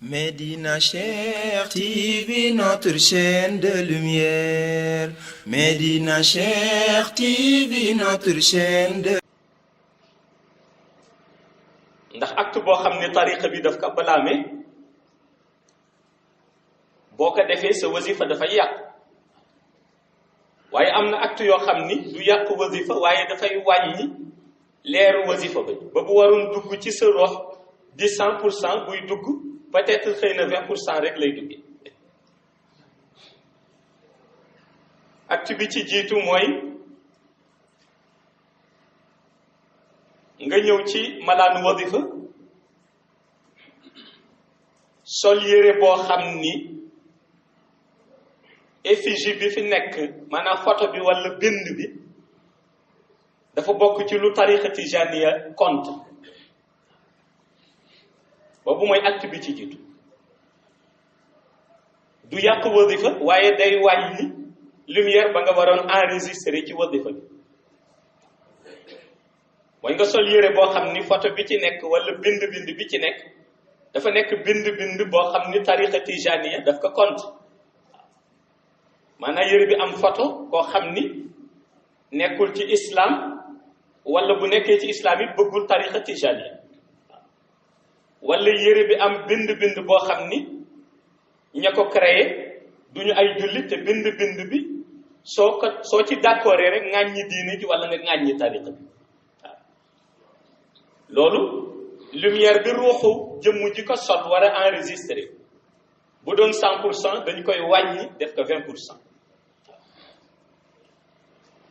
Médina Cheikh TV, notre chaîne de lumière. Médina Cheikh TV, notre chaîne de. ndax acte boo xam ne tariqa bi daf ko balaame boo ko defee sa wasifa dafay yàq waaye am na acte yoo xam ni du yàq wasifa waaye dafay wàññi leeru wasifa ba bu waroon dugg ci sa rox di 100% buy dugg peut-être xëy na 20% rek lay duggee acte bi ci jiitu mooy nga ñëw ci malaanu wasifa sol yére boo xam ni effigie bi fi nekk maanaam photo bi walla bind bi dafa bokk ci lu tariqa tijaniya compte boobu mooy acte bi ci jiitu du yàq wasifa waaye day wàññi lumière ba nga waroon enregistrer ci wasifa bi mooy nga sol yére boo xam ni photo bi ci nekk walla bind bi ci nekk dafa nekk bind boo xam ni tariqa tijaniya daf ko compte maanaam yére bi am photo koo xam ni nekkul ci islam walla bu nekkee ci islam it bëggul tariqa tijaniya walla yére bi am bind boo xam ni ña ko créé duñu ay jullit te bind bi soo ci d'accord rek ŋàññi diine ji walla nga ŋàññi tariqa bi loolu lumière bi ruuxu jëmm ji ko sol war a enregistrer bu doon 100% dañu koy wàññi def ko 20%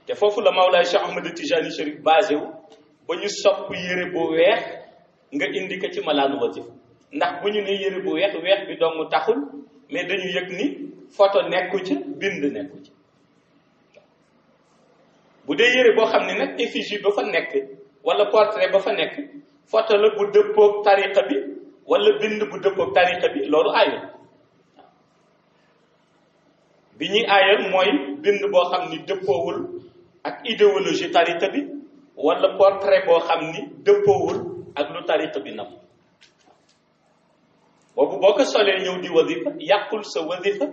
te foofu la Mawlaay Cheikh Ahmed Tijani Chérif basé wu ba ñu sopp yére bu weex nga indi ko ci malaanu wasifa ndax bu ñu ne yére bu weex bi dong taxul mais dañu yëg ni photo nekku ci bind nekku ci bu dee yére boo xam ne nag effigie ba fa nekk walla portrait ba fa nekk photo la bu dëppoog tariqa bi walla bind bu dëppoog tariqa bi loolu aayul bi ñuy aayal mooy bind boo xam ni dëppoowul ak idéologie tariqa bi walla portrait boo xam ni dëppoowul ak lu tariqa bi nam boobu boo ko solee ñëw di wasifa yàqul sa wasifa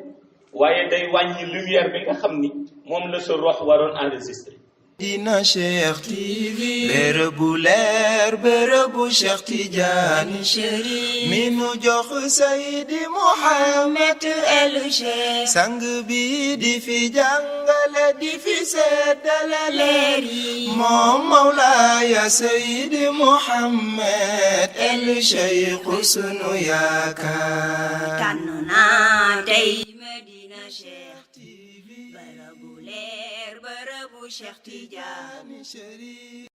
waaye day wàññi lumière bi nga xam ni moom la sa rox waroon enregistré. Médina Cheikh TV, bërëbu leer bërëbu Cheikh Tidiane Chérif mi nu jox Seydi Mouhamed El Cheikh sang bi di fi jàngale di fi seddale leer yi moom Mawlaaya Seydi Mouhamed El Cheikh sunu yaakaar tànn naa tey Médina Cheikh TV bërëbu leer bërëbu Cheikh Tidiane Chérif